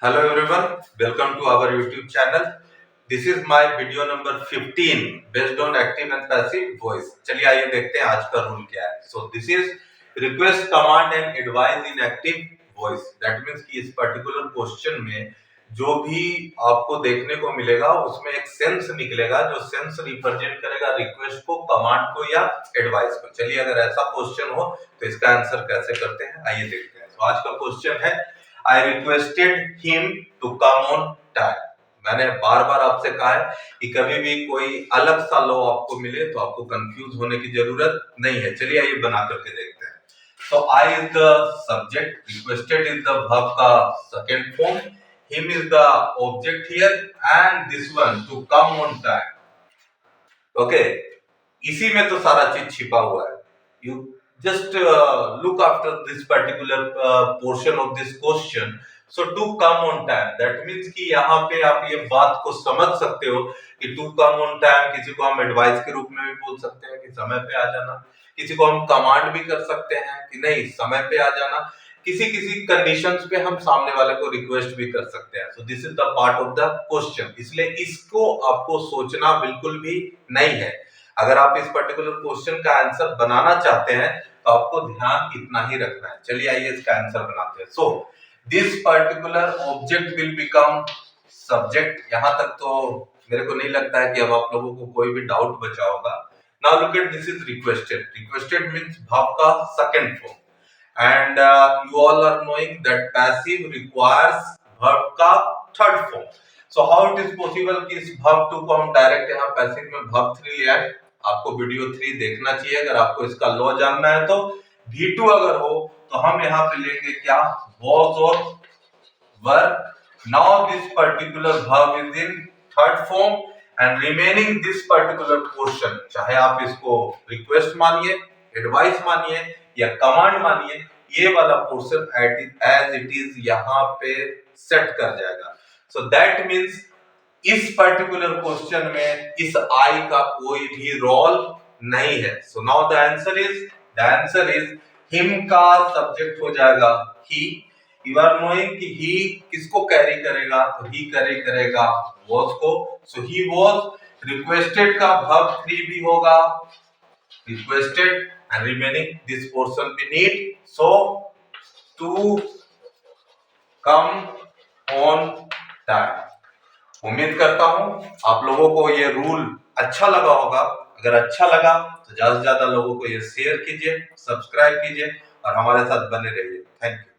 Hello everyone, welcome to our YouTube channel. This is my video number 15 based on active and passive voice. चलिए आइए देखते हैं आज का रूल क्या है. So this is request, command and advise in active voice. That means कि इस particular question में जो भी आपको देखने को मिलेगा उसमें एक सेंस निकलेगा जो सेंस रिप्रेजेंट करेगा रिक्वेस्ट को, कमांड को या एडवाइस को. चलिए अगर ऐसा क्वेश्चन हो तो इसका आंसर कैसे करते हैं आइए देखते हैं. तो आज का क्वेश्चन है I requested him to come on time. मैंने बार बार आपसे कहा है कि कभी भी कोई अलग सा लॉ आपको मिले तो आपको कंफ्यूज होने की जरूरत नहीं है. चलिए आइए बना करके देखते हैं. So I is the subject, requested is the verb का second form, him is the object here and this one to come on time. Okay, इसी में तो सारा चीज छिपा हुआ है. You just look after this particular portion of this question. So to come on time, that means कि यहाँ पे आप ये बात को समझ सकते हो कि to come on time किसी को हम एडवाइस के रूप में भी बोल सकते हैं कि समय पे आ जाना, किसी को हम कमांड भी कर सकते हैं कि नहीं समय पे आ जाना, किसी किसी कंडीशंस पे हम सामने वाले को रिक्वेस्ट भी कर सकते हैं. So this is the part of the question. इसलिए इसको आपको सोचना बिल्कुल भी नहीं है. अगर आप इस पर्टिकुलर क्वेश्चन का आंसर बनाना चाहते हैं तो आपको ध्यान इतना ही रखना है. चलिए आइए इसका आंसर बनाते हैं. So this particular object will become subject. यहां तक तो मेरे को नहीं लगता है कि अब आप लोगों को कोई भी डाउट बचा होगा. Now look at this is requested. Requested means verb का second form and you all are knowing that passive requires verb का third form. So how it is possible कि इस verb 2 को हम डायरेक्ट यहाँ passive में verb 3 ले आए. आपको वीडियो 3 देखना चाहिए अगर आपको इसका लॉ जानना है. तो V2 अगर हो तो हम यहाँ पे लेंगे क्या was और were. Now this particular verb is in third form and remaining this particular portion, चाहे आप इसको request मानिए, एडवाइस मानिए या कमांड मानिए, ये वाला पोर्शन एज इट इज यहाँ पे सेट कर जाएगा. सो दैट मींस इस पर्टिकुलर क्वेश्चन में इस आई का कोई भी रोल नहीं है. So now the answer is him का सब्जेक्ट हो जाएगा ही. यू आर नोइंग कि ही किसको कैरी करेगा तो ही कैरी करेगा वॉज को. सो ही वॉज. रिक्वेस्टेड का वर्ब 3 भी होगा requested and remaining this portion we need. So to come on time. उम्मीद करता हूं आप लोगों को ये रूल अच्छा लगा होगा. अगर अच्छा लगा तो ज्यादा से ज्यादा लोगों को ये शेयर कीजिए, सब्सक्राइब कीजिए और हमारे साथ बने रहिए. Thank you.